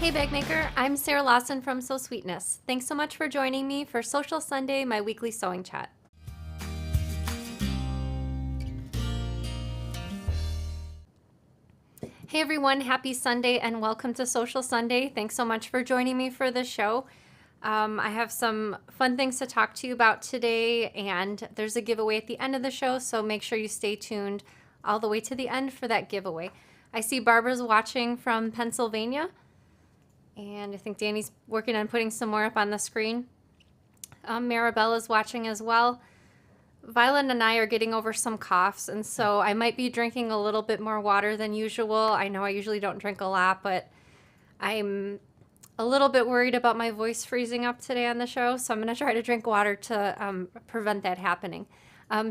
Hey Bagmaker, I'm Sarah Lawson from Sew Sweetness. Thanks so much for joining me for Sewcial Sunday, my weekly sewing chat. Hey everyone, happy Sunday and welcome to Sewcial Sunday. Thanks so much for joining me for this show. I have some fun things to talk to you about today, and there's a giveaway at the end of the show, so make sure you stay tuned all the way to the end for that giveaway. I see Barbara's watching from Pennsylvania. And I think Danny's working on putting some more up on the screen. Maribella's watching as well. Violet and I are getting over some coughs, and so I might be drinking a little bit more water than usual. I know I usually don't drink a lot, but I'm a little bit worried about my voice freezing up today on the show, so I'm going to try to drink water to prevent that happening.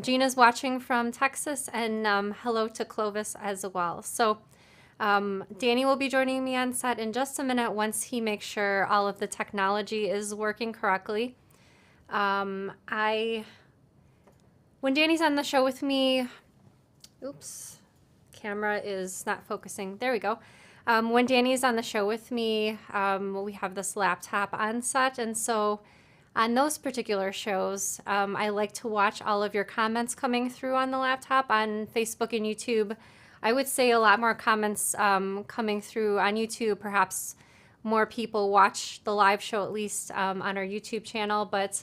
Gina's watching from Texas, and hello to Clovis as well. So Danny will be joining me on set in just a minute once he makes sure all of the technology is working correctly. When Danny's on the show with me, oops, camera is not focusing. There we go. When Danny's on the show with me, we have this laptop on set, and so on those particular shows, I like to watch all of your comments coming through on the laptop on Facebook and YouTube. I would say a lot more comments coming through on YouTube. Perhaps more people watch the live show, at least on our YouTube channel. But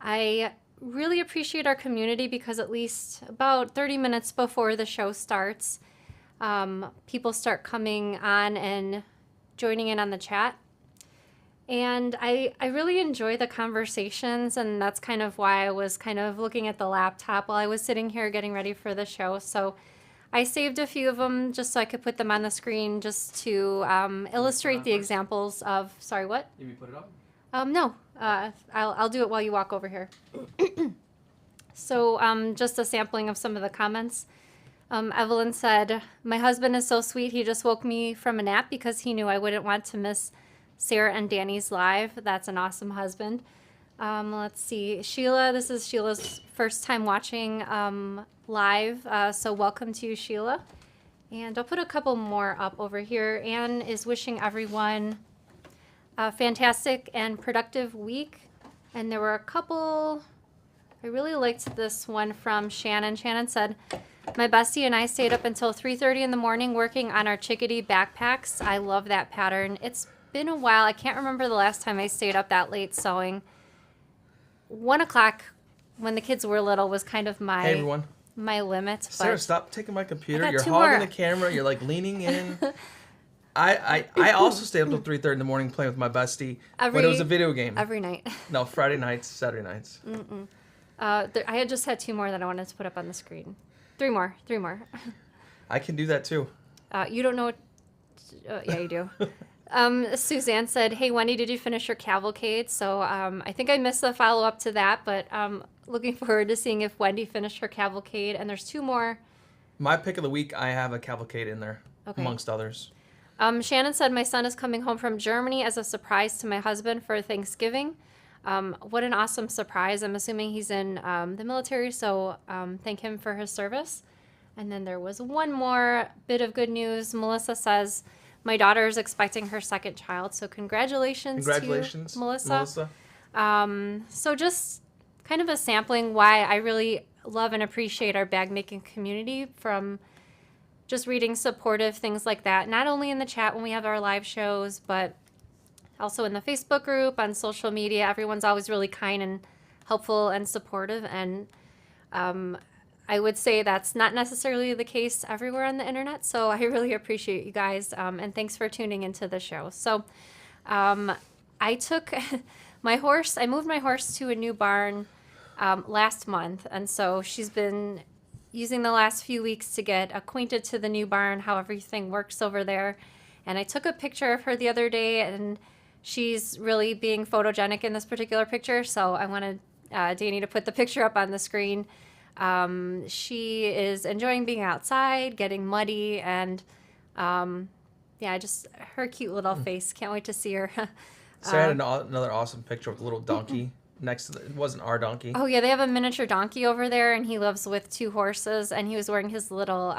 I really appreciate our community because at least about 30 minutes before the show starts, people start coming on and joining in on the chat. And I really enjoy the conversations, and that's kind of why I was kind of looking at the laptop while I was sitting here getting ready for the show. So I saved a few of them just so I could put them on the screen just to illustrate the examples of, sorry, what? Did we put it up? No, I'll do it while you walk over here. So just a sampling of some of the comments. Evelyn said, my husband is so sweet. He just woke me from a nap because he knew I wouldn't want to miss Sarah and Danny's live. That's an awesome husband. Let's see. Sheila, this is Sheila's first time watching live, so welcome to you, Sheila. And I'll put a couple more up over here. Anne is wishing everyone a fantastic and productive week. And there were a couple, I really liked this one from Shannon. Shannon said, my bestie and I stayed up until 3:30 in the morning working on our chickadee backpacks. I love that pattern. It's been a while. I can't remember the last time I stayed up that late sewing. 1 o'clock when the kids were little was kind of my... Hey, everyone. My limit. Sarah, stop taking my computer. You're more. hogging the camera. You're like leaning in. I also stayed up till 3:30 in the morning playing with my bestie when it was a video game. Every night. No, Friday nights, Saturday nights. I had just had 2 more that I wanted to put up on the screen. 3 more. I can do that too. You don't know what... yeah, you do. Suzanne said, hey, Wendy, did you finish your cavalcade? So I think I missed the follow-up to that, but looking forward to seeing if Wendy finished her cavalcade. And there's 2 more. My pick of the week, I have a cavalcade in there, amongst others. Shannon said, my son is coming home from Germany as a surprise to my husband for Thanksgiving. What an awesome surprise. I'm assuming he's in the military, so thank him for his service. And then there was one more bit of good news. Melissa says, my daughter is expecting her second child, so congratulations to Melissa. So just kind of a sampling why I really love and appreciate our bag making community, from just reading supportive things like that, not only in the chat when we have our live shows, but also in the Facebook group, on social media. Everyone's always really kind and helpful and supportive, and I would say that's not necessarily the case everywhere on the internet, so I really appreciate you guys, and thanks for tuning into the show. So I took I moved my horse to a new barn last month, and so she's been using the last few weeks to get acquainted to the new barn, how everything works over there. And I took a picture of her the other day, and she's really being photogenic in this particular picture, so I wanted Danny to put the picture up on the screen. She is enjoying being outside, getting muddy, and yeah, just her cute little face. Can't wait to see her. Sarah had another awesome picture with a little donkey next to it wasn't our donkey. Oh yeah, they have a miniature donkey over there, and he lives with 2 horses, and he was wearing his little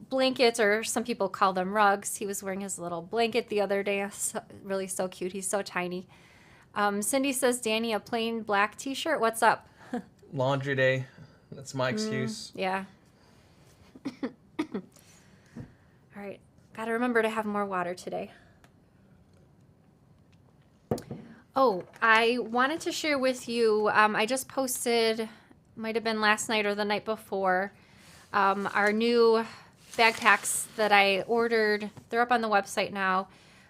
blankets, or some people call them rugs. He was wearing his little blanket the other day. Really so cute. He's so tiny. Cindy says, Danny, a plain black t-shirt. What's up? Laundry day. That's my excuse. Yeah. All right. Got to remember to have more water today. Oh, I wanted to share with you, I just posted, might have been last night or the night before, our new backpacks that I ordered. They're up on the website now.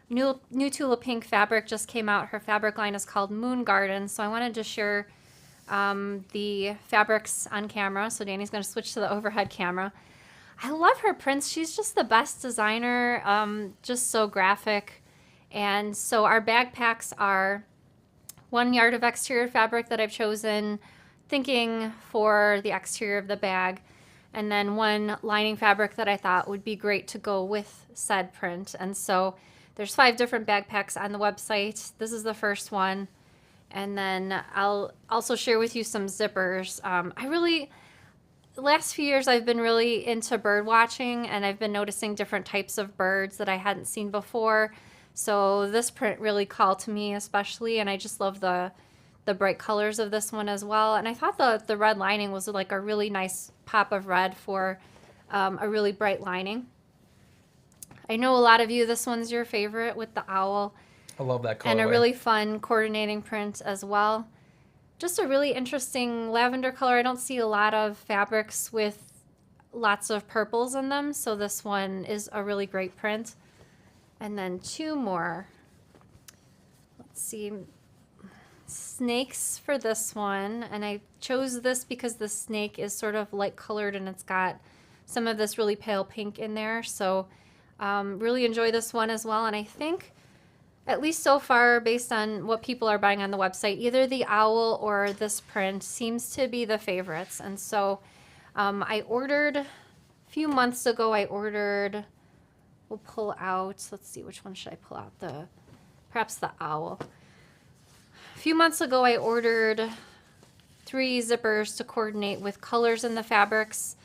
New Tula Pink fabric just came out. Her fabric line is called Moon Garden. So I wanted to share the fabrics on camera. So Danny's going to switch to the overhead camera. I love her prints. She's just the best designer, just so graphic. And so our backpacks are 1 yard of exterior fabric that I've chosen, thinking for the exterior of the bag, and then 1 lining fabric that I thought would be great to go with said print. And so there's 5 different backpacks on the website. This is the first one. And then I'll also share with you some zippers. The last few years I've been really into bird watching, and I've been noticing different types of birds that I hadn't seen before. So this print really called to me especially, and I just love the bright colors of this one as well. And I thought the red lining was like a really nice pop of red for a really bright lining. I know a lot of you, this one's your favorite with the owl. I love that colorway. And a really fun coordinating print as well. Just a really interesting lavender color. I don't see a lot of fabrics with lots of purples in them, so this one is a really great print. And then 2 more. Let's see. Snakes for this one. And I chose this because the snake is sort of light colored and it's got some of this really pale pink in there. So really enjoy this one as well. And I think, at least so far, based on what people are buying on the website, either the owl or this print seems to be the favorites. And so I ordered, a few months ago, we'll pull out, let's see, which one should I pull out? Perhaps the owl. A few months ago, I ordered 3 zippers to coordinate with colors in the fabrics.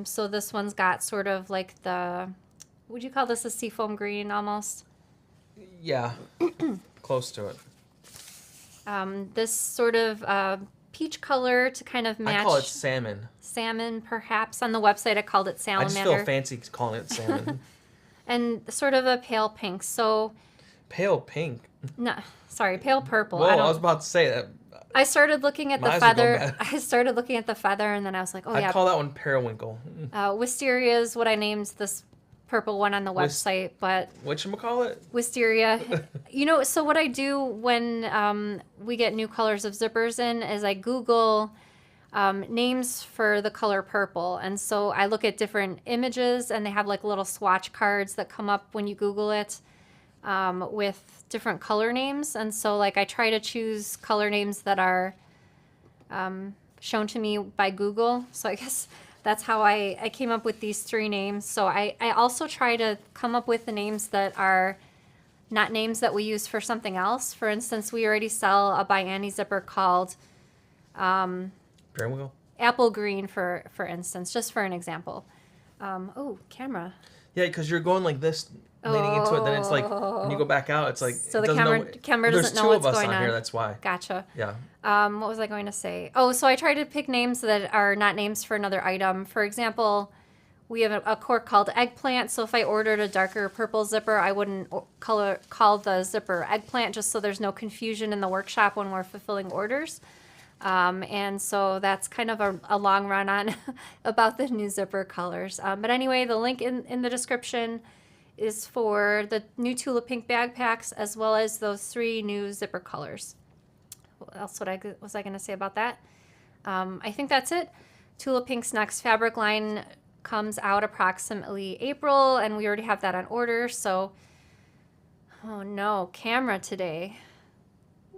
So this one's got sort of like would you call this a seafoam green almost? Yeah, close to it. This sort of peach color to kind of match. I call it salmon. Salmon, perhaps. On the website, I called it salamander. I just feel fancy calling it salmon. And sort of a pale pink. So. Pale pink? No, sorry, pale purple. Well, I was about to say that. I started looking at the feather. I started looking at the feather, and then I was like, oh, yeah. I call that one periwinkle. Wisteria is what I named this purple one on the website, but whatchamacallit? Wisteria. So what I do when we get new colors of zippers in is I Google names for the color purple, and so I look at different images, and they have like little swatch cards that come up when you Google it with different color names. And so like I try to choose color names that are shown to me by Google. So I guess that's how I came up with these 3 names. So I also try to come up with the names that are not names that we use for something else. For instance, we already sell a by Annie zipper called periwinkle? Apple Green, for instance, just for an example. Camera. Yeah, because you're going like this, leaning into it. Then it's like when you go back out, it's like so the camera doesn't know what's going on. There's 2 of us on here. That's why. Gotcha. Yeah. What was I going to say? Oh, so I try to pick names that are not names for another item. For example, we have a cork called eggplant. So if I ordered a darker purple zipper, I wouldn't call the zipper eggplant, just so there's no confusion in the workshop when we're fulfilling orders. And so that's kind of a long run on about the new zipper colors. But anyway, the link in the description is for the new Tula Pink backpacks, as well as those 3 new zipper colors. What else was I going to say about that? I think that's it. Tula Pink's next fabric line comes out approximately April, and we already have that on order. So, oh no, camera today.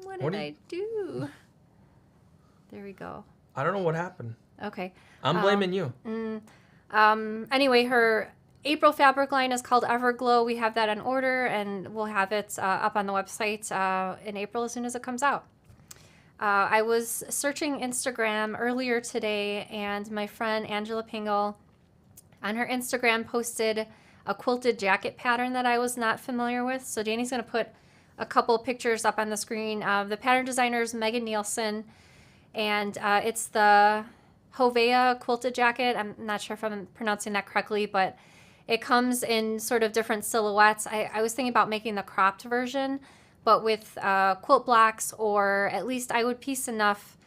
What did I do? There we go. I don't know what happened. Okay. I'm blaming you. Anyway, her April fabric line is called Everglow. We have that on order, and we'll have it up on the website in April as soon as it comes out. I was searching Instagram earlier today, and my friend Angela Pingle on her Instagram posted a quilted jacket pattern that I was not familiar with. So Danny's going to put a couple pictures up on the screen. The pattern designer is Megan Nielsen, and it's the Hovea quilted jacket. I'm not sure if I'm pronouncing that correctly, but it comes in sort of different silhouettes. I was thinking about making the cropped version, but with quilt blocks, or at least I would piece enough,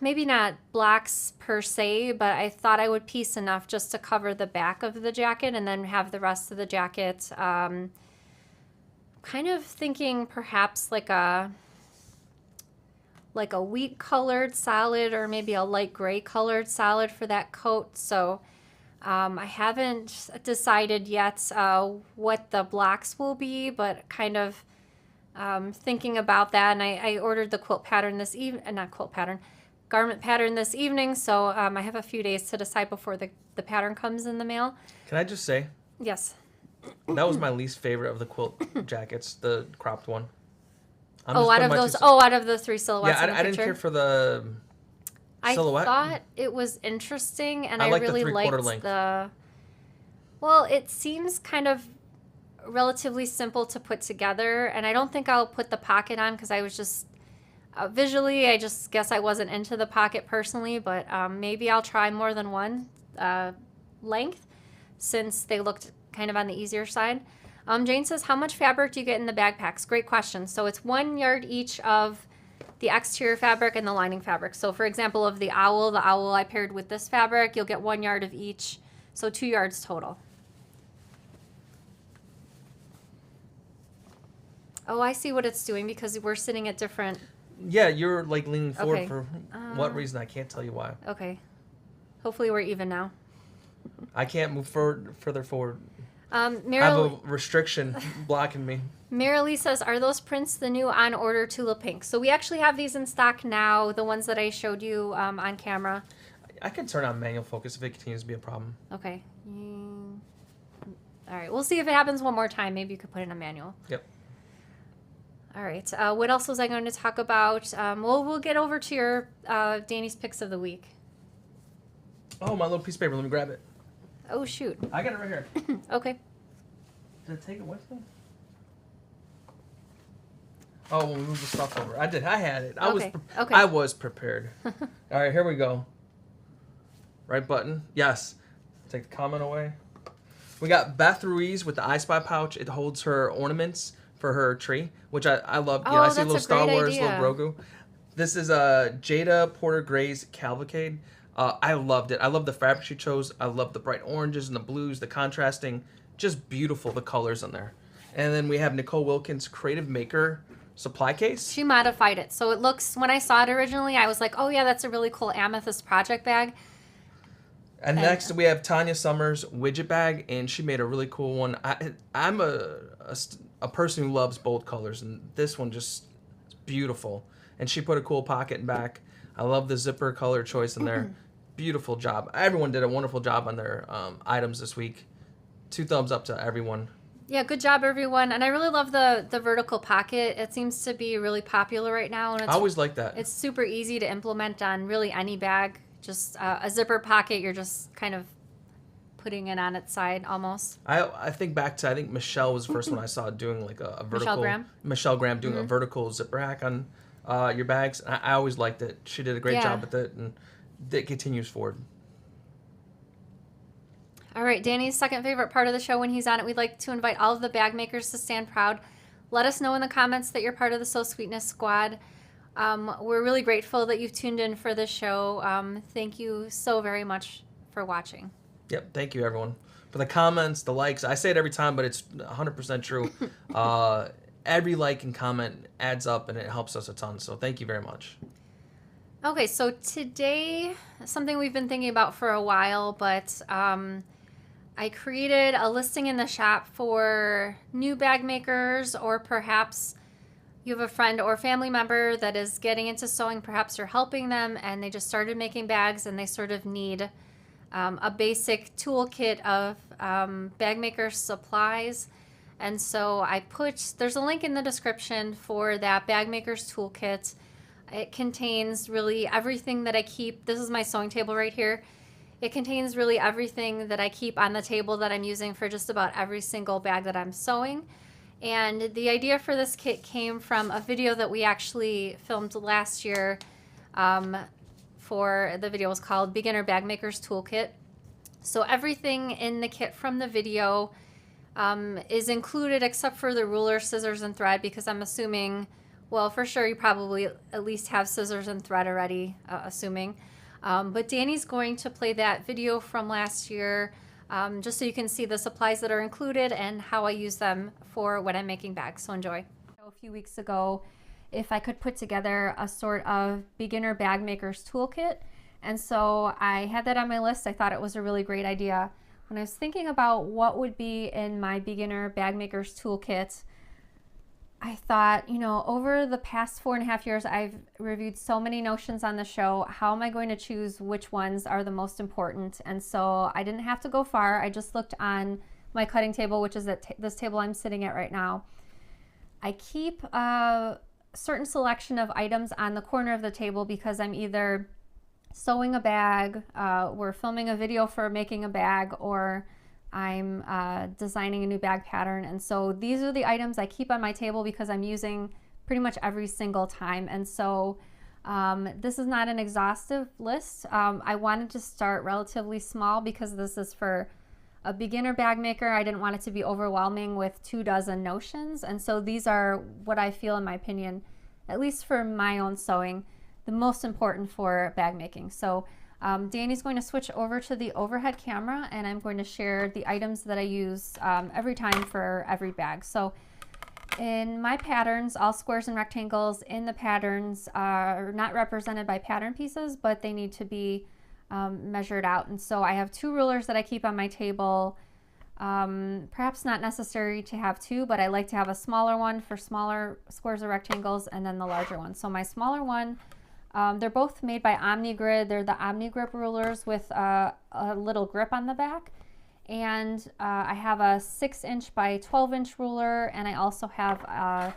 maybe not blocks per se, but I thought I would piece enough just to cover the back of the jacket and then have the rest of the jacket. Kind of thinking perhaps like a wheat colored solid, or maybe a light gray colored solid for that coat. So I haven't decided yet what the blocks will be, but kind of thinking about that. And I ordered the quilt pattern this evening, not quilt pattern, garment pattern this evening. So I have a few days to decide before the pattern comes in the mail. Can I just say? Yes. That was my least favorite of the quilt jackets, the cropped one. Out of the three silhouettes. Yeah, I didn't care for the silhouette. I thought it was interesting, and I like really the liked length. Well, it seems kind of relatively simple to put together, and I don't think I'll put the pocket on because I was just visually, I just guess I wasn't into the pocket personally, but maybe I'll try more than one length since they looked kind of on the easier side. Jane says, how much fabric do you get in the backpacks? Great question. So it's 1 yard each of the exterior fabric and the lining fabric. So for example, of the owl I paired with this fabric, you'll get 1 yard of each. So 2 yards total. Oh, I see what it's doing because we're sitting at different... Yeah, you're like leaning forward Okay. for what reason? I can't tell you why. Okay. Hopefully we're even now. I can't move further forward. I have a Meryl, restriction blocking me. Marilee says, are those prints the new on order Tula Pink? So we actually have these in stock now, the ones that I showed you on camera. I can turn on manual focus if it continues to be a problem. Okay. All right. We'll see if it happens one more time. Maybe you could put in a manual. Yep. All right. What else was I going to talk about? We'll get over to your Danny's picks of the week. Oh, my little piece of paper. Let me grab it. Oh, shoot. I got it right here. Okay. Did I take it with me? Oh, we'll move the stuff over. I did. I had it. Okay. I was prepared. All right, here we go. Right button. Yes. Take the comment away. We got Beth Ruiz with the I Spy pouch. It holds her ornaments for her tree, which I love. Oh, Yeah, I see that's little a Star great Wars, idea. little Grogu. This is Jada Porter Gray's Cavalcade. I loved it. I love the fabric she chose. I love the bright oranges and the blues, the contrasting. Just beautiful, the colors in there. And then we have Nicole Wilkins' Creative Maker supply case. She modified it. So it looks, when I saw it originally, I was like, oh, yeah, that's a really cool amethyst project bag. And next we have Tanya Summers' widget bag, and she made a really cool one. I'm a person who loves bold colors, and this one just is beautiful. And she put a cool pocket in back. I love the zipper color choice in there. Beautiful job. Everyone did a wonderful job on their items this week. 2 thumbs up to everyone. Yeah, good job, everyone. And I really love the vertical pocket. It seems to be really popular right now. And I always like that. It's super easy to implement on really any bag. Just a zipper pocket, you're just kind of putting it on its side almost. I think back to, I think Michelle was the first one I saw doing like a vertical. Michelle Graham doing a vertical zipper hack on your bags. I always liked it. She did a great job with it, and it continues forward. All right, Danny's second favorite part of the show when he's on it, we'd like to invite all of the bag makers to stand proud. Let us know in the comments that you're part of the Sew Sweetness squad. We're really grateful that you've tuned in for this show. Thank you so very much for watching. Yep, thank you everyone for the comments, the likes. I say it every time, but it's 100% true. Every like and comment adds up, and it helps us a ton. So thank you very much. Okay, so today, something we've been thinking about for a while, but I created a listing in the shop for new bag makers, or perhaps you have a friend or family member that is getting into sewing, perhaps you're helping them and they just started making bags and they sort of need a basic toolkit of bag maker supplies. And so there's a link in the description for that bag maker's toolkit. It contains really everything that I keep. This is my sewing table right here. It contains really everything that I keep on the table that I'm using for just about every single bag that I'm sewing. And the idea for this kit came from a video that we actually filmed last year. For the video was called Beginner Bag Maker's Toolkit. So everything in the kit from the video is included except for the ruler, scissors, and thread, because I'm assuming, well, for sure you probably at least have scissors and thread already, assuming. But Danny's going to play that video from last year just so you can see the supplies that are included and how I use them for when I'm making bags. So enjoy. A few weeks ago, if I could put together a sort of beginner bag maker's toolkit. And so I had that on my list. I thought it was a really great idea. When I was thinking about what would be in my beginner bag maker's toolkit, I thought, you know, over the past 4.5 years, I've reviewed so many notions on the show. How am I going to choose which ones are the most important? And so I didn't have to go far. I just looked on my cutting table, which is at this table I'm sitting at right now. I keep a certain selection of items on the corner of the table because I'm either sewing a bag, we're filming a video for making a bag, or I'm designing a new bag pattern. And so these are the items I keep on my table because I'm using pretty much every single time. And so this is not an exhaustive list. I wanted to start relatively small because this is for a beginner bag maker. I didn't want it to be overwhelming with 24 notions. And so these are what I feel, in my opinion, at least for my own sewing, the most important for bag making. So Danny's going to switch over to the overhead camera, and I'm going to share the items that I use every time for every bag. So in my patterns, all squares and rectangles in the patterns are not represented by pattern pieces, but they need to be measured out. And so I have 2 rulers that I keep on my table. Perhaps not necessary to have 2, but I like to have a smaller one for smaller squares or rectangles, and then the larger one. So my smaller one, they're both made by OmniGrid. They're the OmniGrip rulers with a little grip on the back. And I have a 6-inch by 12-inch ruler, and I also have a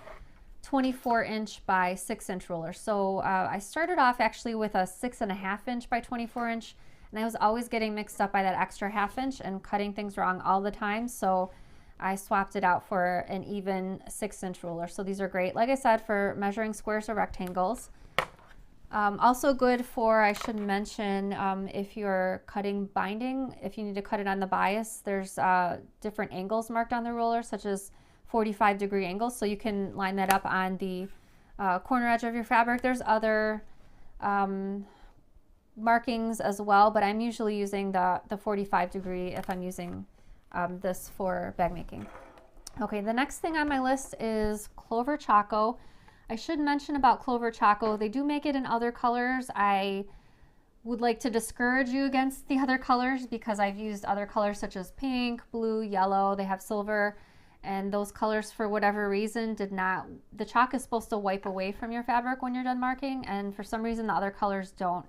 24-inch by 6-inch ruler. So I started off actually with a 6.5-inch by 24-inch, and I was always getting mixed up by that extra 1/2 inch and cutting things wrong all the time. So I swapped it out for an even 6-inch ruler. So these are great, like I said, for measuring squares or rectangles. Also good for, I should mention, if you're cutting binding, if you need to cut it on the bias, there's different angles marked on the ruler, such as 45-degree angles, so you can line that up on the corner edge of your fabric. There's other markings as well, but I'm usually using the 45-degree if I'm using this for bag making. Okay, the next thing on my list is Clover Choco. I should mention about Clover Choco, they do make it in other colors. I would like to discourage you against the other colors because I've used other colors such as pink, blue, yellow. They have silver, and those colors, for whatever reason, did not, the chalk is supposed to wipe away from your fabric when you're done marking, and for some reason the other colors don't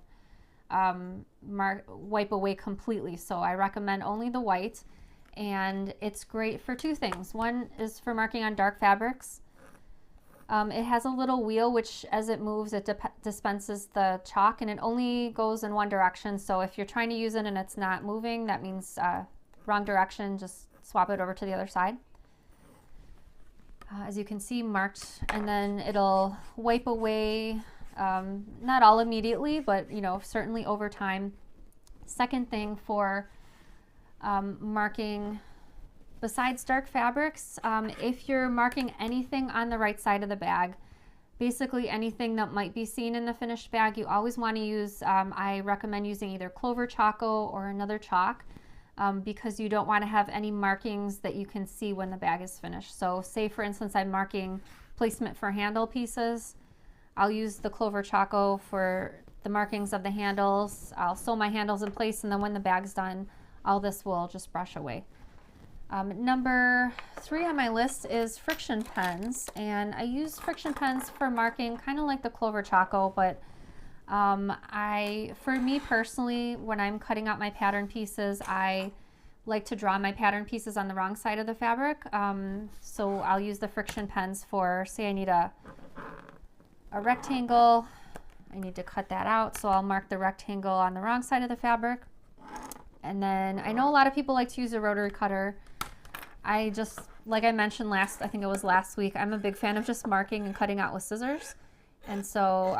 wipe away completely. So I recommend only the white, and it's great for 2 things. One is for marking on dark fabrics. It has a little wheel which, as it moves, it dispenses the chalk, and it only goes in one direction. So if you're trying to use it and it's not moving, that means wrong direction. Just swap it over to the other side. As you can see, marked, and then it'll wipe away, not all immediately, but you know, certainly over time. Second thing for marking, besides dark fabrics, if you're marking anything on the right side of the bag, basically anything that might be seen in the finished bag, you always want to use, I recommend using either Clover Choco or another chalk, because you don't want to have any markings that you can see when the bag is finished. So say for instance I'm marking placement for handle pieces, I'll use the Clover Choco for the markings of the handles. I'll sew my handles in place, and then when the bag's done, all this will just brush away. Number 3 on my list is friction pens, and I use friction pens for marking kind of like the Clover Choco, but for me personally, when I'm cutting out my pattern pieces, I like to draw my pattern pieces on the wrong side of the fabric. So I'll use the friction pens for, say I need a rectangle, I need to cut that out, so I'll mark the rectangle on the wrong side of the fabric. And then I know a lot of people like to use a rotary cutter. I just, like I mentioned I think it was last week, I'm a big fan of just marking and cutting out with scissors. And so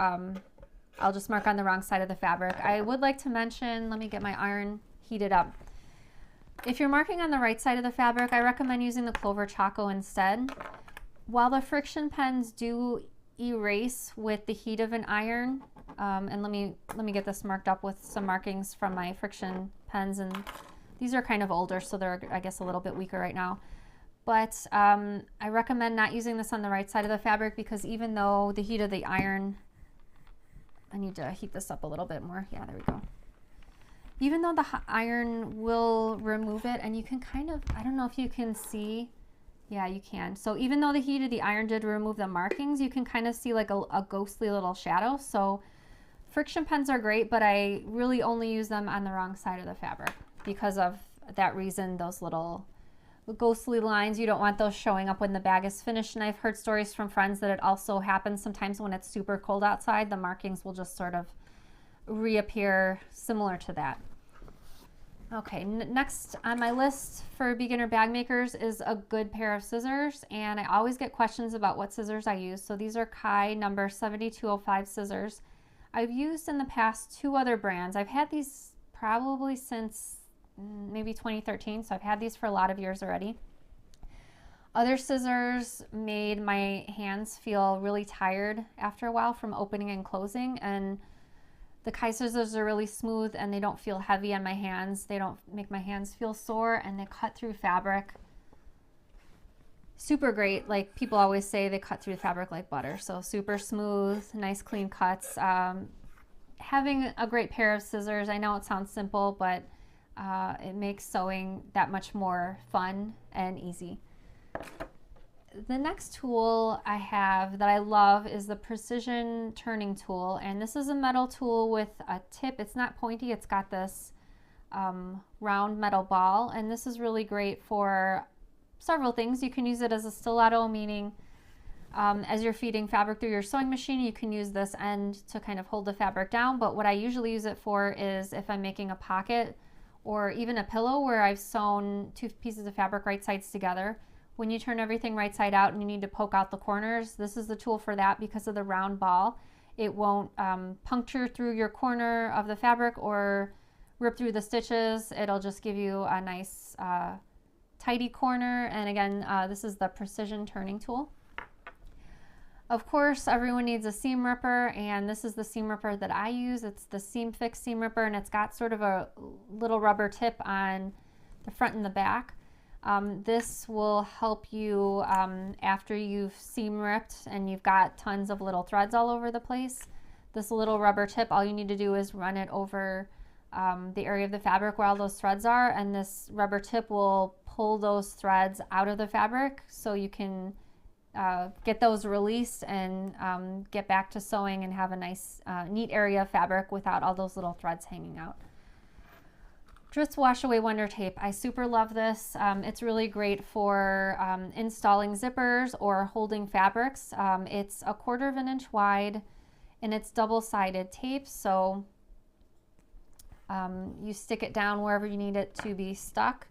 I'll just mark on the wrong side of the fabric. I would like to mention, let me get my iron heated up. If you're marking on the right side of the fabric, I recommend using the Clover Choco instead. While the friction pens do erase with the heat of an iron, and let me get this marked up with some markings from my friction pens, and these are kind of older, so they're, I guess, a little bit weaker right now. But I recommend not using this on the right side of the fabric, because even though the heat of the iron, I need to heat this up a little bit more. Yeah, there we go. Even though the iron will remove it, and you can kind of, I don't know if you can see, yeah, you can. So even though the heat of the iron did remove the markings, you can kind of see like a ghostly little shadow. So friction pens are great, but I really only use them on the wrong side of the fabric because of that reason, those little ghostly lines. You don't want those showing up when the bag is finished. And I've heard stories from friends that it also happens sometimes when it's super cold outside. The markings will just sort of reappear similar to that. Okay, next on my list for beginner bag makers is a good pair of scissors, and I always get questions about what scissors I use. So these are Kai number 7205 scissors. I've used in the past 2 other brands. I've had these probably since maybe 2013, so I've had these for a lot of years already. Other scissors made my hands feel really tired after a while from opening and closing, and the Kai scissors are really smooth and they don't feel heavy on my hands. They don't make my hands feel sore, and they cut through fabric super great. Like people always say, they cut through fabric like butter. So super smooth, nice clean cuts. Having a great pair of scissors, I know it sounds simple, but it makes sewing that much more fun and easy. The next tool I have that I love is the precision turning tool, and this is a metal tool with a tip. It's not pointy, it's got this round metal ball, and this is really great for several things. You can use it as a stiletto, meaning as you're feeding fabric through your sewing machine, you can use this end to kind of hold the fabric down. But what I usually use it for is if I'm making a pocket or even a pillow where I've sewn 2 pieces of fabric right sides together. When you turn everything right side out and you need to poke out the corners, this is the tool for that because of the round ball. It won't puncture through your corner of the fabric or rip through the stitches. It'll just give you a nice tidy corner. And again, this is the precision turning tool. Of course, everyone needs a seam ripper, and this is the seam ripper that I use. It's the Seam Fix seam ripper, and it's got sort of a little rubber tip on the front and the back. This will help you after you've seam ripped and you've got tons of little threads all over the place. This little rubber tip, all you need to do is run it over the area of the fabric where all those threads are, and this rubber tip will pull those threads out of the fabric so you can get those released and get back to sewing and have a nice neat area of fabric without all those little threads hanging out. Dritz Wash Away Wonder Tape. I super love this. It's really great for installing zippers or holding fabrics. It's 1/4 of an inch wide and it's double-sided tape, so you stick it down wherever you need it to be stuck.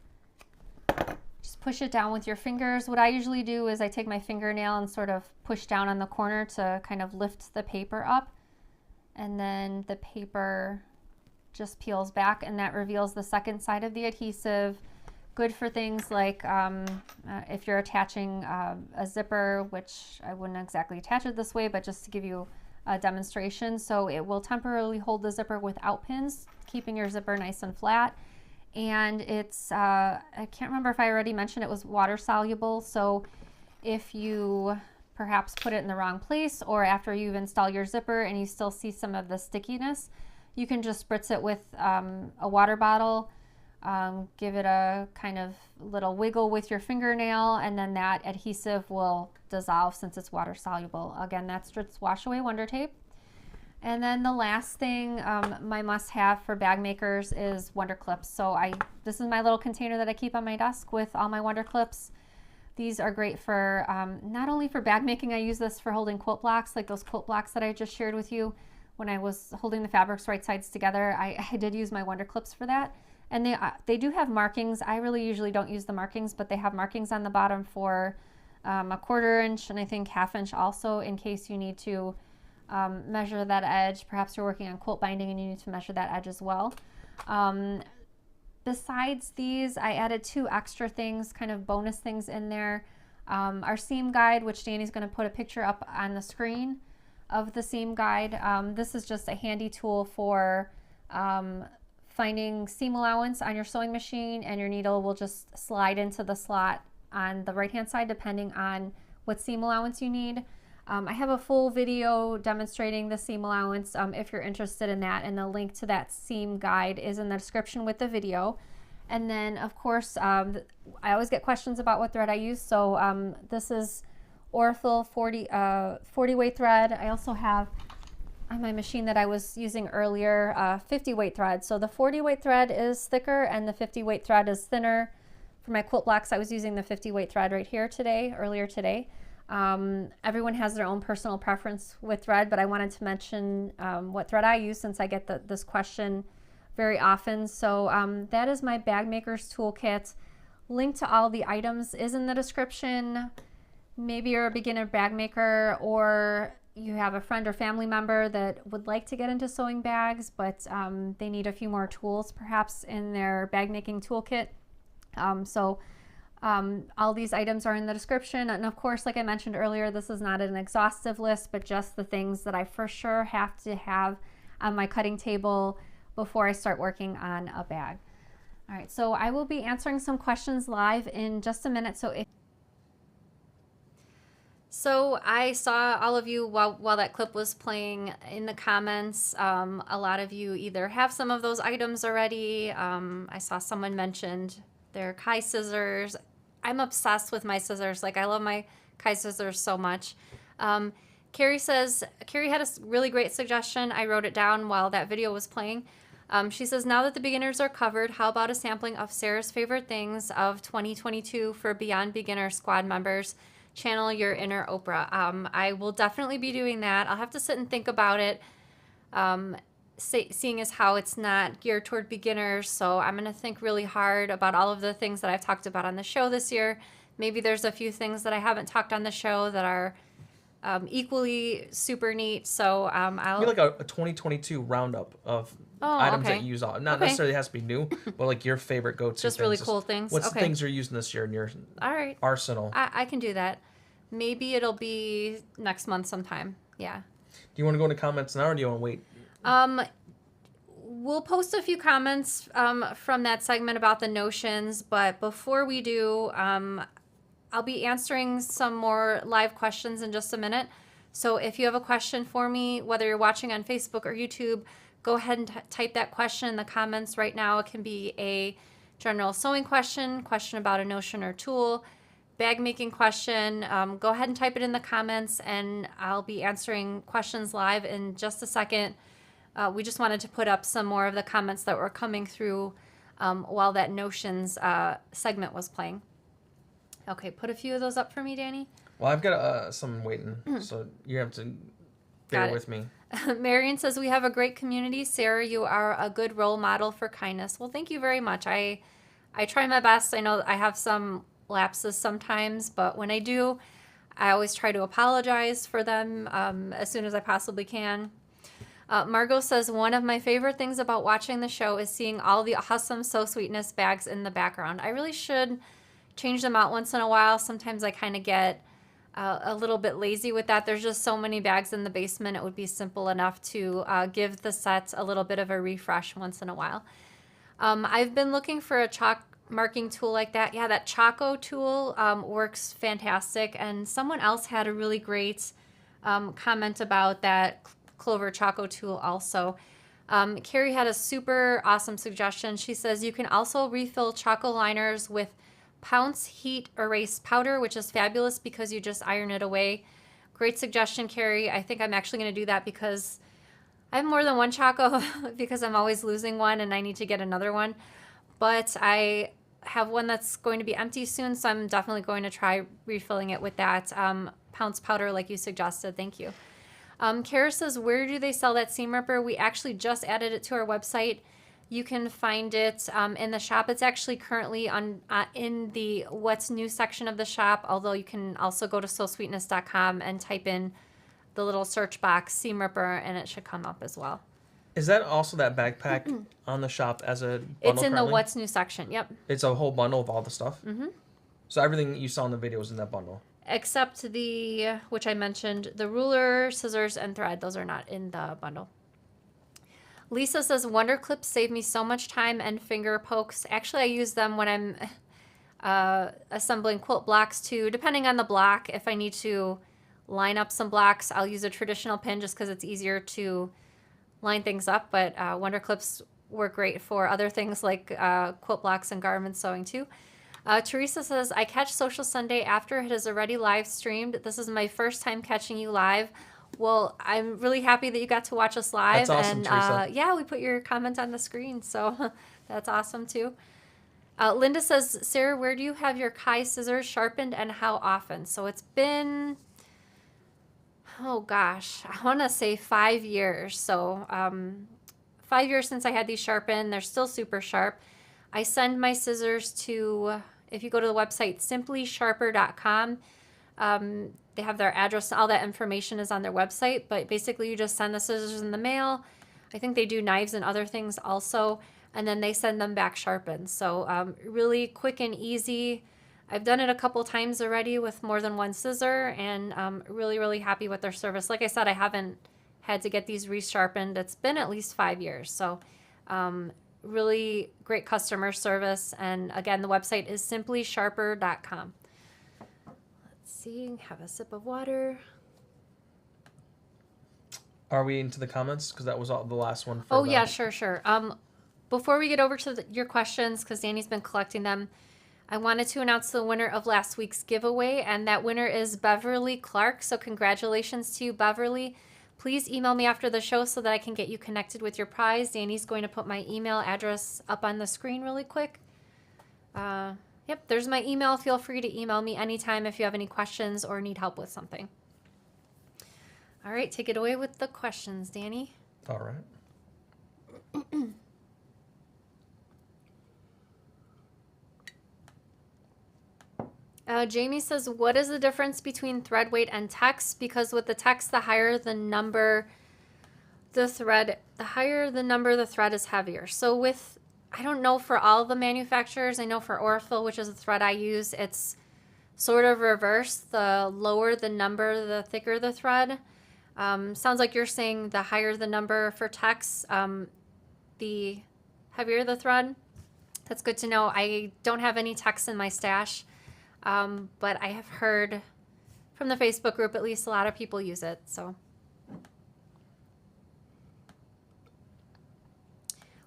Just push it down with your fingers. What I usually do is I take my fingernail and sort of push down on the corner to kind of lift the paper up, and then the paper just peels back, and that reveals the second side of the adhesive. Good for things like if you're attaching a zipper, which I wouldn't exactly attach it this way, but just to give you a demonstration. So it will temporarily hold the zipper without pins, keeping your zipper nice and flat. And it's, I can't remember if I already mentioned it was water soluble. So if you perhaps put it in the wrong place, or after you've installed your zipper and you still see some of the stickiness, you can just spritz it with a water bottle, give it a kind of little wiggle with your fingernail, and then that adhesive will dissolve since it's water soluble. Again, that's Dritz Wash Away Wonder Tape. And then the last thing, my must-have for bag makers is Wonder Clips. So this is my little container that I keep on my desk with all my Wonder Clips. These are great for not only for bag making. I use this for holding quilt blocks, like those quilt blocks that I just shared with you. When I was holding the fabrics right sides together, I did use my Wonder Clips for that. And they do have markings. I really usually don't use the markings, but they have markings on the bottom for a 1/4 inch and I think 1/2 inch also, in case you need to measure that edge. Perhaps you're working on quilt binding and you need to measure that edge as well. Besides these, I added 2 extra things, kind of bonus things in there. Our seam guide, which Danny's going to put a picture up on the screen of the seam guide. This is just a handy tool for finding seam allowance on your sewing machine, and your needle will just slide into the slot on the right hand side depending on what seam allowance you need. I have a full video demonstrating the seam allowance if you're interested in that, and the link to that seam guide is in the description with the video. And then of course I always get questions about what thread I use, so this is Ortho 40 weight thread. I also have on my machine that I was using earlier 50 weight thread. So the 40 weight thread is thicker and the 50 weight thread is thinner. For my quilt blocks I was using the 50 weight thread right here earlier today. Everyone has their own personal preference with thread, but I wanted to mention what thread I use since I get this question very often. So that is my Bag Maker's Toolkit. Link to all the items is in the description. Maybe you're a beginner bag maker, or you have a friend or family member that would like to get into sewing bags, but they need a few more tools perhaps in their bag making toolkit. All these items are in the description. And of course, like I mentioned earlier, this is not an exhaustive list, but just the things that I for sure have to have on my cutting table before I start working on a bag. All right, so I will be answering some questions live in just a minute. So I saw all of you while that clip was playing in the comments. A lot of you either have some of those items already. I saw someone mentioned their Kai scissors. I'm obsessed with my scissors. Like, I love my Kai scissors so much. Carrie had a really great suggestion. I wrote it down while that video was playing. She says, now that the beginners are covered, how about a sampling of Sarah's favorite things of 2022 for Beyond Beginner Squad members? Channel your inner Oprah. I will definitely be doing that. I'll have to sit and think about it, seeing as how it's not geared toward beginners. So I'm going to think really hard about all of the things that I've talked about on the show this year. Maybe there's a few things that I haven't talked on the show that are equally super neat. So I'll be like a 2022 roundup of items that you use. Not necessarily has to be new, but like your favorite go-to. Just really cool things. What's the things you're using this year in your arsenal? I can do that. Maybe it'll be next month sometime. Yeah. Do you want to go into comments now, or do you want to wait? We'll post a few comments from that segment about the notions, but before we do, I'll be answering some more live questions in just a minute. So if you have a question for me, whether you're watching on Facebook or YouTube, go ahead and type that question in the comments right now. It can be a general sewing question about a notion or tool, bag making question. Go ahead and type it in the comments, and I'll be answering questions live in just a second. We just wanted to put up some more of the comments that were coming through while that notions segment was playing. Okay, put a few of those up for me, Danny. Well, I've got some waiting, so you have to bear with me. Marion says, we have a great community. Sarah, you are a good role model for kindness. Well, thank you very much. I try my best. I know I have some lapses sometimes, but when I do, I always try to apologize for them as soon as I possibly can. Margot says, one of my favorite things about watching the show is seeing all the awesome Sew Sweetness bags in the background. I really should change them out once in a while. Sometimes I kind of get a little bit lazy with that. There's just so many bags in the basement. It would be simple enough to give the set a little bit of a refresh once in a while. I've been looking for a chalk marking tool like that. Yeah, that Choco tool works fantastic. And someone else had a really great comment about that Clover Choco tool also. Carrie had a super awesome suggestion. She says you can also refill Choco liners with Pounce Heat Erase Powder, which is fabulous because you just iron it away. Great suggestion, Carrie. I think I'm actually going to do that because I have more than one Choco because I'm always losing one and I need to get another one. But I have one that's going to be empty soon, so I'm definitely going to try refilling it with that Pounce powder like you suggested. Thank you. Kara says, where do they sell that seam ripper? We actually just added it to our website. You can find it in the shop. It's actually currently on in the What's New section of the shop, although you can also go to soulsweetness.com and type in the little search box, Seam Ripper, and it should come up as well. Is that also that backpack on the shop as a bundle It's in currently? the What's New section, yep. It's a whole bundle of all the stuff? Mm-hmm. So everything you saw in the video was in that bundle? Except the, which I mentioned, the ruler, scissors, and thread. Those are not in the bundle. Lisa says, Wonder Clips save me so much time and finger pokes. Actually, I use them when I'm assembling quilt blocks too. Depending on the block, if I need to line up some blocks, I'll use a traditional pin just because it's easier to line things up. But Wonder Clips work great for other things like quilt blocks and garment sewing too. Teresa says, I catch Sewcial Sunday after it is already live streamed. This is my first time catching you live. Well, I'm really happy that you got to watch us live. That's awesome, and Teresa. yeah, we put your comment on the screen, so that's awesome too. Linda says, Sarah, where do you have your Kai scissors sharpened and how often? So it's been, oh gosh, I want to say 5 years. So 5 years since I had these sharpened. They're still super sharp. I send my scissors to, if you go to the website, simplysharper.com, they have their address. All that information is on their website, but basically you just send the scissors in the mail. I think they do knives and other things also, and then they send them back sharpened. So really quick and easy. I've done it a couple times already with more than one scissor, and really, really happy with their service. Like I said, I haven't had to get these resharpened. It's been at least 5 years. So really great customer service. And again, the website is simplysharper.com. See, have a sip of water. Are we into the comments? Because that was all, the last one. Oh, yeah, sure. Before we get over to your questions, because Danny's been collecting them, I wanted to announce the winner of last week's giveaway, and that winner is Beverly Clark. So congratulations to you, Beverly. Please email me after the show so that I can get you connected with your prize. Danny's going to put my email address up on the screen really quick. Yep, there's my email. Feel free to email me anytime if you have any questions or need help with something. All right, take it away with the questions, Danny. All right. Jamie says, what is the difference between thread weight and text? Because with the text, the higher the number, the thread is heavier. So with, I don't know for all the manufacturers. I know for Orfil, which is the thread I use, it's sort of reverse. The lower the number, the thicker the thread. Sounds like you're saying the higher the number for text, the heavier the thread. That's good to know. I don't have any text in my stash, but I have heard from the Facebook group, at least a lot of people use it. So.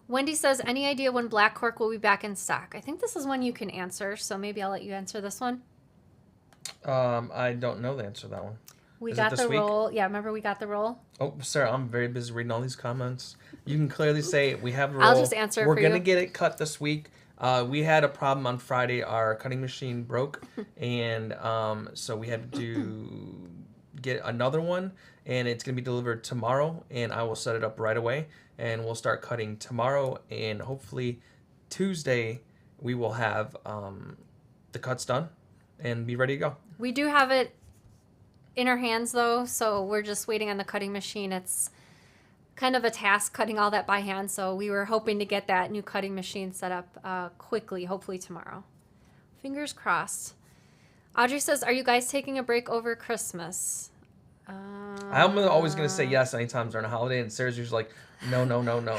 Wendy says, any idea when Black Cork will be back in stock? I think this is one you can answer, so maybe I'll let you answer this one. I don't know the answer to that one. We Is got it this the week? roll. Yeah, remember we got the roll? Oh, Sarah, I'm very busy reading all these comments. You can clearly say we have a roll. I'll just answer it We're for going to you. get it cut this week. We had a problem on Friday. Our cutting machine broke, and so we had to get another one, and it's going to be delivered tomorrow, and I will set it up right away, and we'll start cutting tomorrow, and hopefully Tuesday we will have the cuts done and be ready to go. We do have it in our hands, though, so we're just waiting on the cutting machine. It's kind of a task cutting all that by hand, so we were hoping to get that new cutting machine set up quickly, hopefully tomorrow. Fingers crossed. Audrey says, are you guys taking a break over Christmas? I'm always going to say yes anytime during a holiday, and Sarah's usually like, no.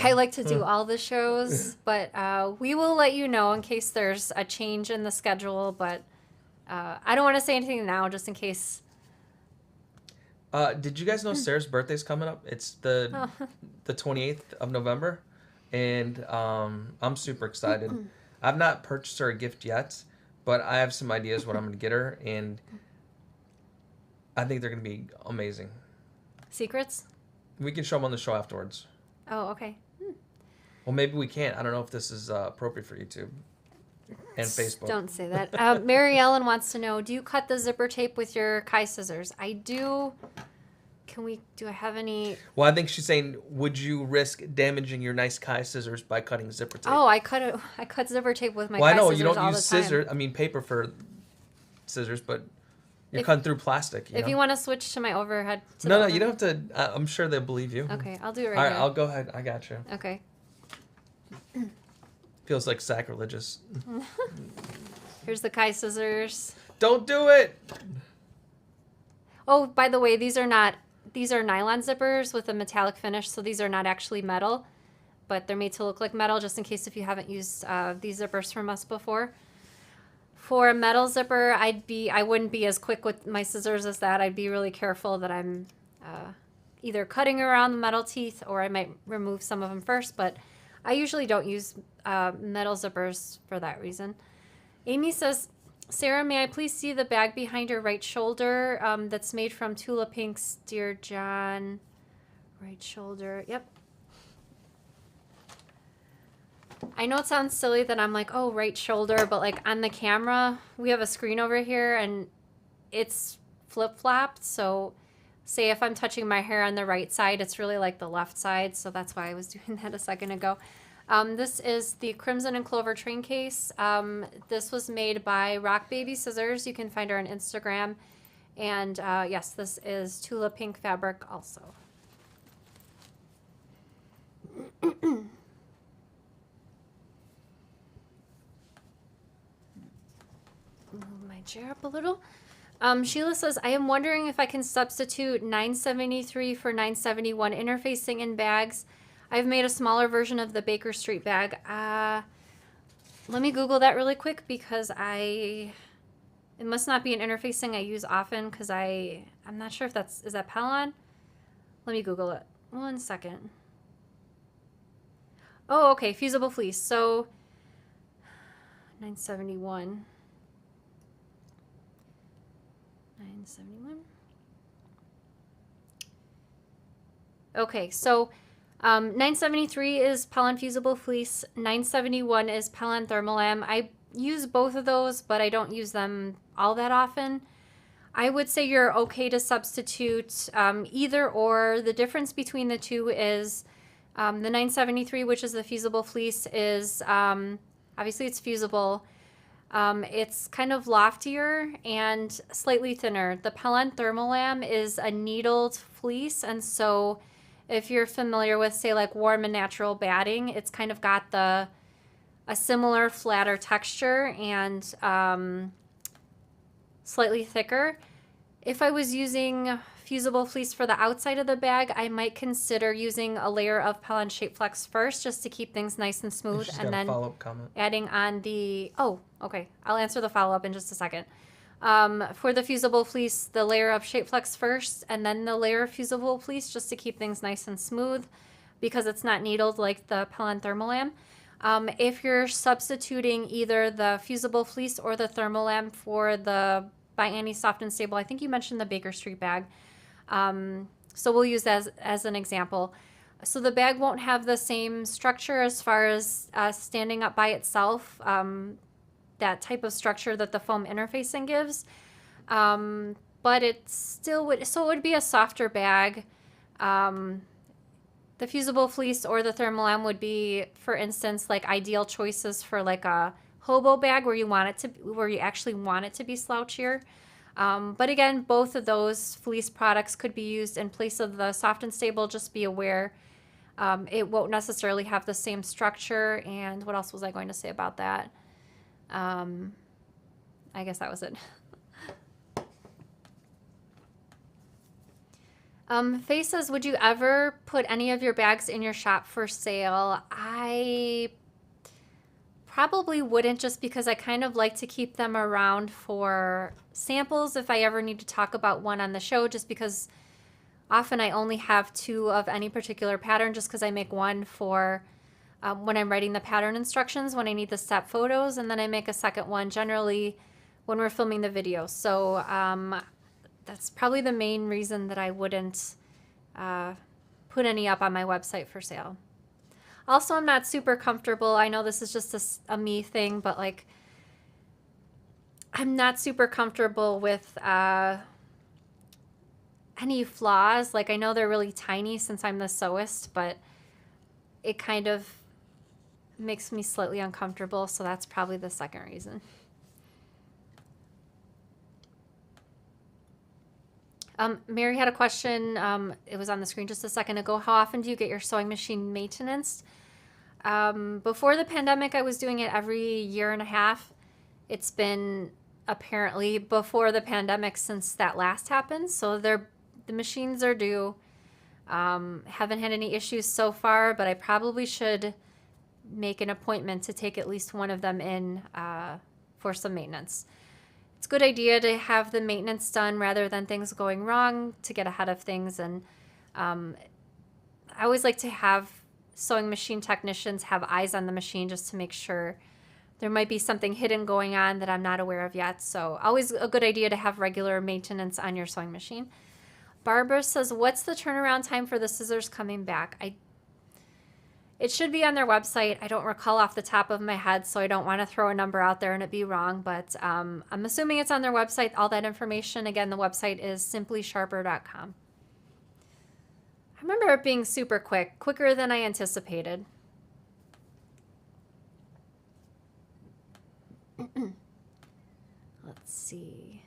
I like to do all the shows, but we will let you know in case there's a change in the schedule, but I don't want to say anything now just in case. Did you guys know Sarah's birthday's coming up? It's the 28th of November, and I'm super excited. I've not purchased her a gift yet, but I have some ideas what I'm going to get her, and I think they're going to be amazing. Secrets? We can show them on the show afterwards. Oh, okay. Well, maybe we can't. I don't know if this is appropriate for YouTube and Facebook. Don't say that. Mary Ellen wants to know, do you cut the zipper tape with your Kai scissors? I do do I have any? Well, I think she's saying, would you risk damaging your nice Kai scissors by cutting zipper tape? Oh, I cut zipper tape with my Well, I Kai know scissors you don't all use the time. scissors. I mean, paper for scissors, but you're If- cutting through plastic. If you want to switch to my overhead. To No, the no, you don't have to. I'm sure they'll believe you. Okay, I'll do it right All right, now. I'll go ahead. I got you. Okay. Feels like sacrilegious. Here's the Kai scissors. Don't do it. Oh, by the way, these are nylon zippers with a metallic finish, so these are not actually metal, but they're made to look like metal, just in case if you haven't used these zippers from us before. For a metal zipper, I wouldn't be as quick with my scissors as that. I'd be really careful that I'm either cutting around the metal teeth, or I might remove some of them first, but I usually don't use metal zippers for that reason. Amy says, Sarah, may I please see the bag behind your right shoulder that's made from Tula Pinks, Dear John. Right shoulder. Yep. I know it sounds silly that I'm like, oh, right shoulder, but like on the camera, we have a screen over here and it's flip-flopped. So say if I'm touching my hair on the right side, it's really like the left side. So that's why I was doing that a second ago. This is the Crimson and Clover train case. This was made by Rock Baby Scissors. You can find her on Instagram. And yes, this is Tula Pink fabric also. Move my chair up a little. Sheila says, I am wondering if I can substitute 973 for 971 interfacing in bags. I've made a smaller version of the Baker Street bag. Let me Google that really quick because it must not be an interfacing I use often because I'm not sure if is that Pellon? Let me Google it. 1 second. Oh, okay, fusible fleece. So 971. 971. Okay, so 973 is Pellon Fusible Fleece. 971 is Pellon Thermolam. I use both of those, but I don't use them all that often. I would say you're okay to substitute either or. The difference between the two is the 973, which is the Fusible Fleece, is obviously it's fusible. It's kind of loftier and slightly thinner. The Pellon Thermolam is a needled fleece, and so if you're familiar with, say, like warm and natural batting, it's kind of got a similar flatter texture and slightly thicker. If I was using fusible fleece for the outside of the bag, I might consider using a layer of Pellon Shape Flex first just to keep things nice and smooth, and then follow-up comment. adding on the, oh, okay, I'll answer the follow-up in just a second. For the fusible fleece, the layer of Shape Flex first, and then the layer of fusible fleece just to keep things nice and smooth because it's not needled like the Pellon Thermolam. If you're substituting either the fusible fleece or the Thermolam for the By Annie Soft and Stable, I think you mentioned the Baker Street bag. So we'll use that as an example. So the bag won't have the same structure as far as standing up by itself, that type of structure that the foam interfacing gives. But it still would, so it would be a softer bag. The fusible fleece or the Thermolam would be, for instance, like ideal choices for like a hobo bag where you actually want it to be slouchier. But again, both of those fleece products could be used in place of the Soft and Stable. Just be aware it won't necessarily have the same structure. And what else was I going to say about that? I guess that was it. Faye says, would you ever put any of your bags in your shop for sale? I probably wouldn't, just because I kind of like to keep them around for samples if I ever need to talk about one on the show, just because often I only have 2 of any particular pattern, just because I make one for when I'm writing the pattern instructions, when I need the step photos, and then I make a second one generally when we're filming the video. So that's probably the main reason that I wouldn't put any up on my website for sale. Also, I'm not super comfortable. I know this is just a me thing, but like I'm not super comfortable with any flaws. Like, I know they're really tiny since I'm the sewist, but it kind of makes me slightly uncomfortable, so that's probably the second reason. Mary had a question. It was on the screen just a second ago. How often do you get your sewing machine maintenance? Before the pandemic, I was doing it every year and a half. It's been apparently before the pandemic since that last happened. So the machines are due. Haven't had any issues so far, but I probably should make an appointment to take at least one of them in for some maintenance. It's a good idea to have the maintenance done rather than things going wrong, to get ahead of things. And I always like to have sewing machine technicians have eyes on the machine just to make sure. There might be something hidden going on that I'm not aware of yet. So always a good idea to have regular maintenance on your sewing machine. Barbara says, what's the turnaround time for the scissors coming back? It should be on their website. I don't recall off the top of my head, so I don't want to throw a number out there and it be wrong. But I'm assuming it's on their website, all that information. Again, the website is simplysharper.com. I remember it being super quick, quicker than I anticipated. Let's see.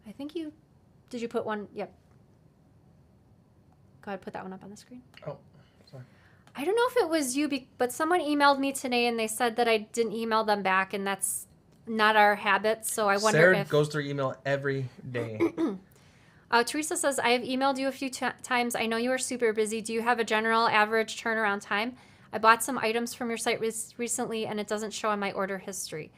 I think did you put one? Yep. Go ahead, put that one up on the screen. Oh, sorry. I don't know if it was you, but someone emailed me today and they said that I didn't email them back, and that's not our habit. So I wonder Sarah if... goes through email every day. Teresa says, I have emailed you a few times. I know you are super busy. Do you have a general average turnaround time? I bought some items from your site recently, and it doesn't show on my order history.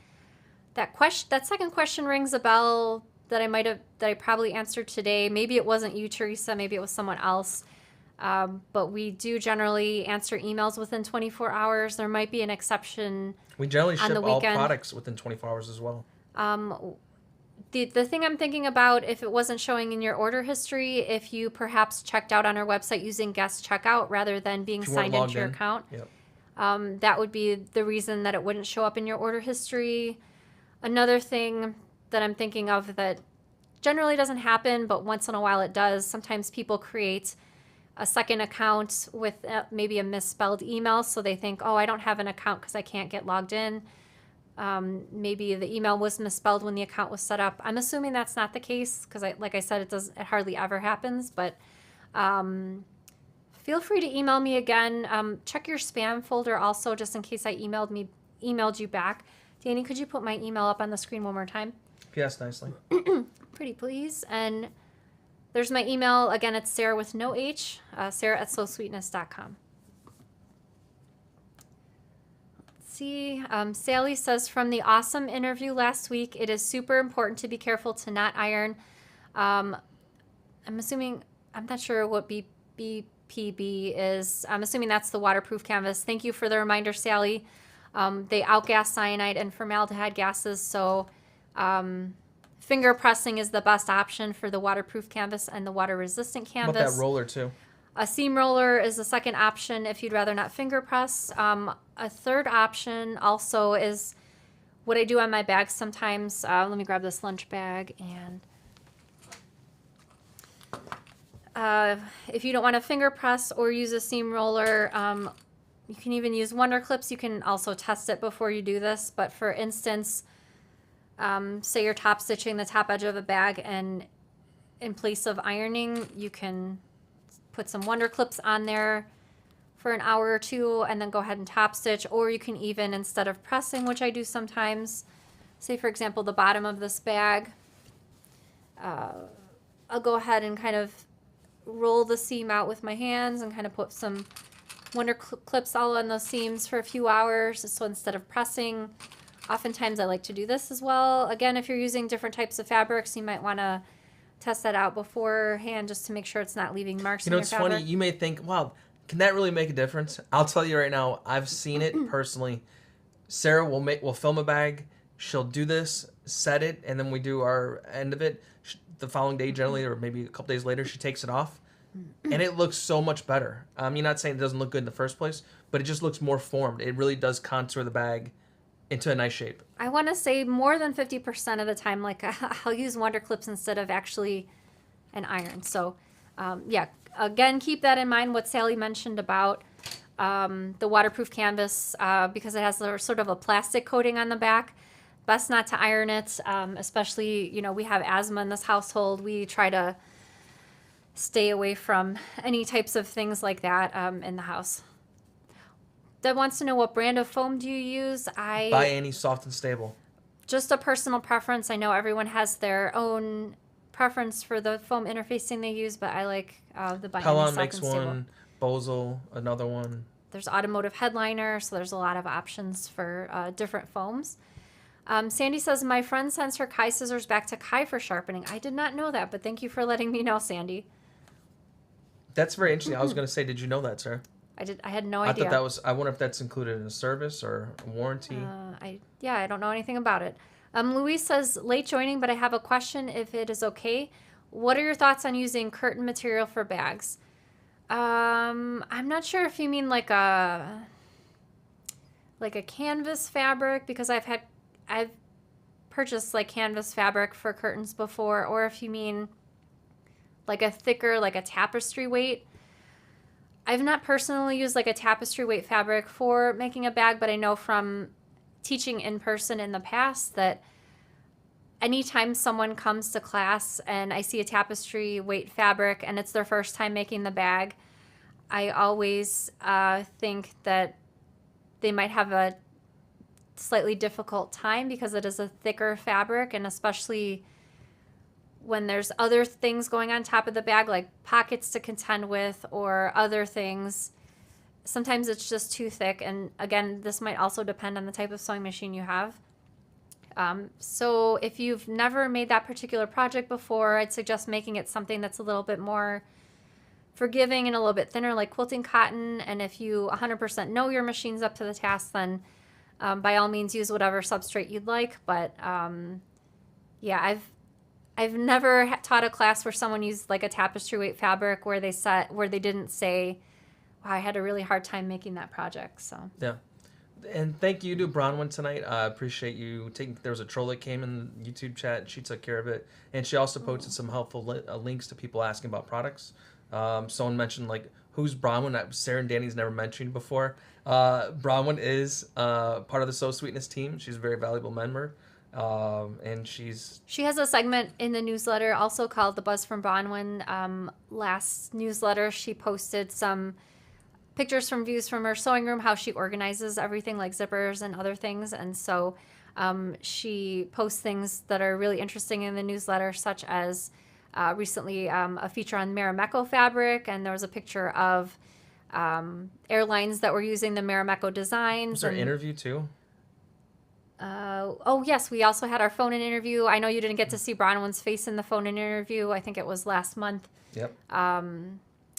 That second question rings a bell that I probably answered today. Maybe it wasn't you, Teresa. Maybe it was someone else. But we do generally answer emails within 24 hours. There might be an exception. We generally on ship the all weekend. products within 24 hours as well. The thing I'm thinking about, if it wasn't showing in your order history, if you perhaps checked out on our website using guest checkout rather than being signed into your account, yep. That would be the reason that it wouldn't show up in your order history. Another thing that I'm thinking of that generally doesn't happen, but once in a while it does. Sometimes people create a second account with maybe a misspelled email, so they think, oh, I don't have an account because I can't get logged in. Maybe the email was misspelled when the account was set up. I'm assuming that's not the case because, like I said, it hardly ever happens. But feel free to email me again. Check your spam folder also, just in case I emailed you back. Danny, could you put my email up on the screen one more time? Yes, nicely. Pretty please. And there's my email. Again, it's Sarah with no H, sarah@sewsweetness.com. See, Sally says, from the awesome interview last week, it is super important to be careful to not iron. I'm assuming, I'm not sure what BPB is. I'm assuming that's the waterproof canvas. Thank you for the reminder, Sally. They outgas cyanide and formaldehyde gases, so finger pressing is the best option for the waterproof canvas and the water-resistant canvas. How about that roller, too? A seam roller is the second option if you'd rather not finger press. A third option also is what I do on my bags sometimes. Let me grab this lunch bag. And if you don't want to finger press or use a seam roller, you can even use Wonder Clips. You can also test it before you do this. But for instance, say you're top stitching the top edge of a bag, and in place of ironing, you can put some Wonder Clips on there for an hour or two and then go ahead and top stitch. Or you can even, instead of pressing, which I do sometimes, say for example the bottom of this bag, I'll go ahead and kind of roll the seam out with my hands and kind of put some Wonder Clips all on those seams for a few hours. So instead of pressing, oftentimes I like to do this as well. Again, if you're using different types of fabrics, you might want to test that out beforehand just to make sure it's not leaving marks in your fabric. Funny, you may think, wow, can that really make a difference? I'll tell you right now, I've seen it personally. Sarah will film a bag, she'll do this, set it, and then we do our end of it. The following day generally, or maybe a couple days later, she takes it off. And it looks so much better. You're not saying it doesn't look good in the first place, but it just looks more formed. It really does contour the bag into a nice shape. I want to say more than 50% of the time, like I'll use Wonder Clips instead of actually an iron. So yeah, again, keep that in mind, what Sally mentioned about the waterproof canvas, because it has sort of a plastic coating on the back. Best not to iron it, especially, you know, we have asthma in this household. We try to stay away from any types of things like that in the house. Deb wants to know, what brand of foam do you use? By Annie Soft and Stable. Just a personal preference. I know everyone has their own preference for the foam interfacing they use, but I like the By Annie Pellon Soft makes and Stable. one. Bosel, another one. There's automotive headliner, so there's a lot of options for different foams. Sandy says, my friend sends her Kai scissors back to Kai for sharpening. I did not know that, but thank you for letting me know, Sandy. That's very interesting. I was going to say, did you know that, sir? I had no I idea. thought that was. I wonder if that's included in a service or a warranty. I don't know anything about it. Louise says, late joining, but I have a question if it is okay. What are your thoughts on using curtain material for bags? I'm not sure if you mean like a canvas fabric, because I've purchased like canvas fabric for curtains before, or if you mean like a thicker, like a tapestry weight. I've not personally used like a tapestry weight fabric for making a bag, but I know from teaching in person in the past that anytime someone comes to class and I see a tapestry weight fabric and it's their first time making the bag, I always think that they might have a slightly difficult time because it is a thicker fabric, and especially when there's other things going on top of the bag, like pockets to contend with or other things, sometimes it's just too thick. And again, this might also depend on the type of sewing machine you have. So if you've never made that particular project before, I'd suggest making it something that's a little bit more forgiving and a little bit thinner, like quilting cotton. And if you 100% know your machine's up to the task, then by all means use whatever substrate you'd like. But yeah, I've never taught a class where someone used like a tapestry weight fabric where they didn't say, wow, I had a really hard time making that project. So yeah. And thank you to Bronwyn tonight. I appreciate you taking. There was a troll that came in the YouTube chat. And she took care of it, and she also posted some helpful links to people asking about products. Someone mentioned like, who's Bronwyn? Sarah and Danny's never mentioned before. Bronwyn is part of the So Sweetness team. She's a very valuable member. And she has a segment in the newsletter also called The Buzz from Bronwyn. Last newsletter, she posted some pictures from views from her sewing room, how she organizes everything like zippers and other things. And so she posts things that are really interesting in the newsletter, such as recently a feature on Marimekko fabric, and there was a picture of airlines that were using the Marimekko designs. Was there an interview too? Oh yes, we also had our phone-in interview. I know you didn't get to see Bronwyn's face in the phone-in interview. I think it was last month. Yep.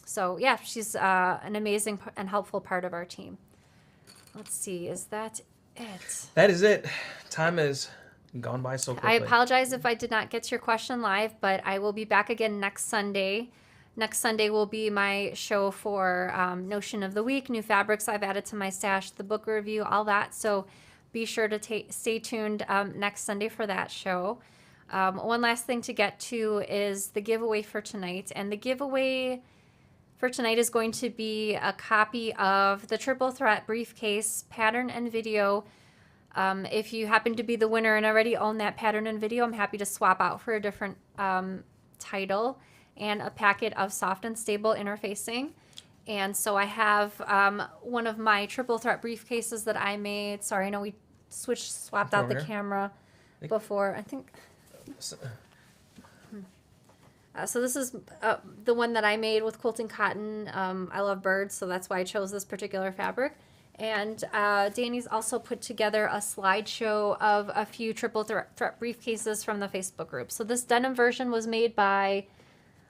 So yeah, she's an amazing and helpful part of our team. Let's see, is that it? That is it. Time has gone by so quickly. I apologize if I did not get to your question live, but I will be back again next Sunday. Next Sunday will be my show for Notion of the Week, new fabrics I've added to my stash, the book review, all that. So be sure to stay tuned next Sunday for that show. One last thing to get to is the giveaway for tonight. And the giveaway for tonight is going to be a copy of the Triple Threat Briefcase pattern and video. If you happen to be the winner and already own that pattern and video, I'm happy to swap out for a different title and a packet of soft and stable interfacing. And so I have one of my Triple Threat briefcases that I made. Sorry, I know we swapped out the camera before. I think. So this is the one that I made with quilting cotton. I love birds, so that's why I chose this particular fabric. And Danny's also put together a slideshow of a few Triple Threat briefcases from the Facebook group. So this denim version was made by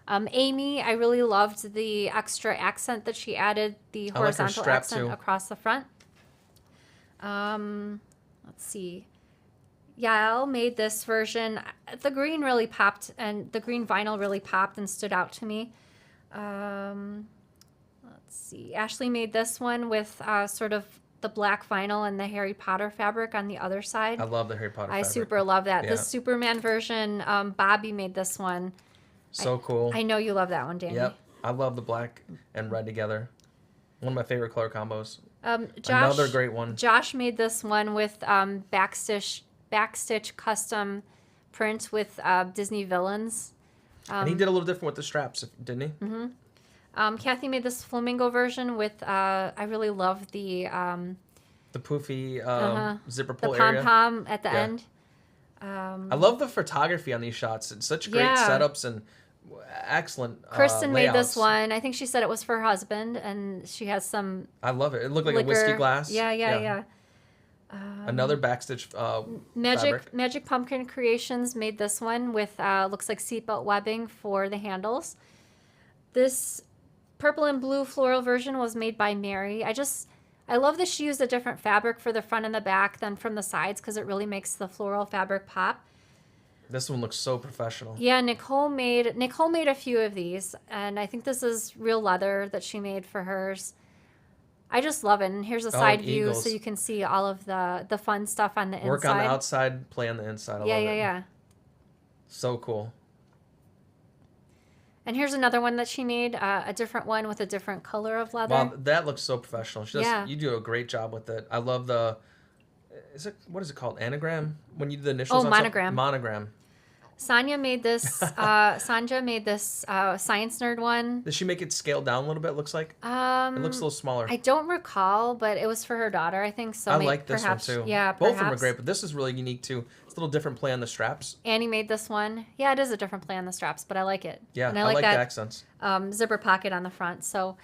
Amy. I really loved the extra accent that she added, the horizontal accent across the front. Let's see. Yael made this version. The green really popped, and the green vinyl really popped and stood out to me. Let's see. Ashley made this one with sort of the black vinyl and the Harry Potter fabric on the other side. I love the Harry Potter I fabric. super love that. Yeah. The Superman version, Bobby made this one. So cool. I know you love that one, Danny. Yep. I love the black and red together. One of my favorite color combos. Josh, Another great one. Josh made this one with backstitch custom print with Disney villains. And he did a little different with the straps, didn't he? Mm-hmm. Kathy made this flamingo version with, I really love the poofy zipper pull the area. pom-pom at the Yeah. end. I love the photography on these shots. It's such great setups and excellent Kristen made this layouts. one. I think she said it was for her husband, and she has some I love it. It looked like liquor. a whiskey glass. Yeah. Another backstitch fabric. Magic Pumpkin Creations made this one with looks like seatbelt webbing for the handles. This purple and blue floral version was made by Mary. I love that she used a different fabric for the front and the back than from the sides because it really makes the floral fabric pop. This one looks so professional. Yeah, Nicole made a few of these, and I think this is real leather that she made for hers. I just love it. And here's a side view eagles. so you can see all of the fun stuff on the inside. Work on the outside, play on the inside. I love it. Yeah. So cool. And here's another one that she made, a different one with a different color of leather. Wow, that looks so professional. She does, Yeah. You do a great job with it. I love the. What is it called? Anagram? When you do the initials. Oh, on monogram. Monogram. Sanja made this. Sanja made this Science Nerd one. Did she make it scaled down a little bit? It looks like. It looks a little smaller. I don't recall, but it was for her daughter, I think. So I maybe, like this perhaps, one too. Yeah, both of them are perhaps. great, but this is really unique too. It's a little different play on the straps. Annie made this one. Yeah, it is a different play on the straps, but I like it. Yeah, and I like the that accents. zipper pocket on the front. So,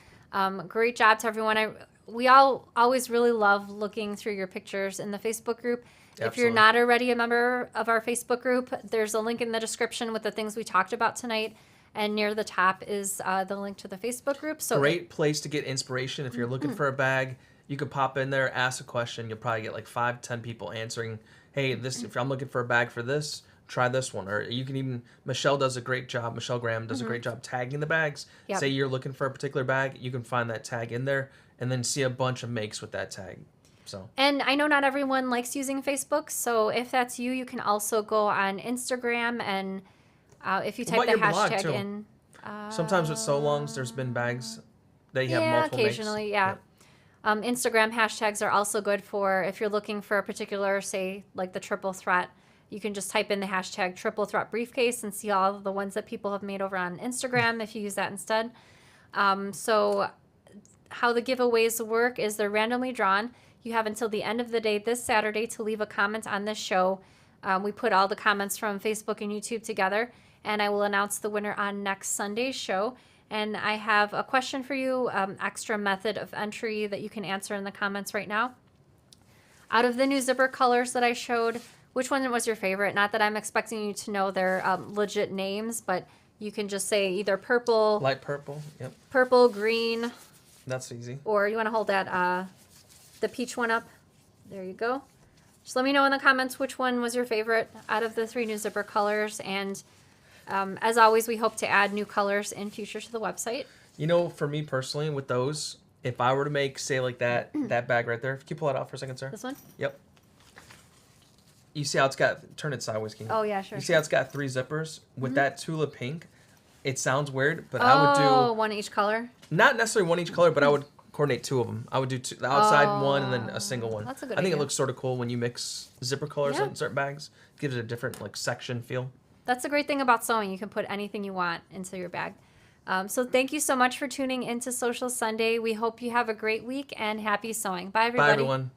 great job to everyone. We all always really love looking through your pictures in the Facebook group. If you're Absolutely. not already a member of our Facebook group, there's a link in the description with the things we talked about tonight. And near the top is the link to the Facebook group. So Great place to get inspiration. If you're looking for a bag, you could pop in there, ask a question. You'll probably get like 5-10 people answering, hey, this. If I'm looking for a bag for this, try this one. Or you can even, Michelle does a great job. Michelle Graham does a great job tagging the bags. Yep. Say you're looking for a particular bag, you can find that tag in there and then see a bunch of makes with that tag. So. And I know not everyone likes using Facebook, so if that's you, you can also go on Instagram and if you type What the about your blog, hashtag too? in. Sometimes with so longs, there's been bags. They have multiple occasionally, makes. yeah. Instagram hashtags are also good for if you're looking for a particular, say, like the triple threat. You can just type in the hashtag triple threat briefcase and see all of the ones that people have made over on Instagram if you use that instead. So how the giveaways work is they're randomly drawn. You have until the end of the day this Saturday to leave a comment on this show. We put all the comments from Facebook and YouTube together, and I will announce the winner on next Sunday's show. And I have a question for you, extra method of entry that you can answer in the comments right now. Out of the new zipper colors that I showed, which one was your favorite? Not that I'm expecting you to know their legit names, but you can just say either purple, Light purple. Yep. purple, green, That's easy. or you want to hold that the peach one up. There you go. Just let me know in the comments which one was your favorite out of the 3 new zipper colors. And as always, we hope to add new colors in future to the website. You know, for me personally, with those, if I were to make, say, like that bag right there, can you pull that out for a second, sir? This one? Yep. You see how it's got, turn it sideways, King. Oh, yeah, sure. You see how it's got 3 zippers? With that tulip pink, it sounds weird, but I would do, one each color. not necessarily one each color, but I would coordinate 2 of them. I would do the outside one and then a single one. That's a good I think idea. it looks sort of cool when you mix zipper colors Yeah. in certain bags. Gives it a different like section feel. That's the great thing about sewing. You can put anything you want into your bag. So thank you so much for tuning into Sewcial Sunday. We hope you have a great week and happy sewing. Bye, everybody. Bye, everyone.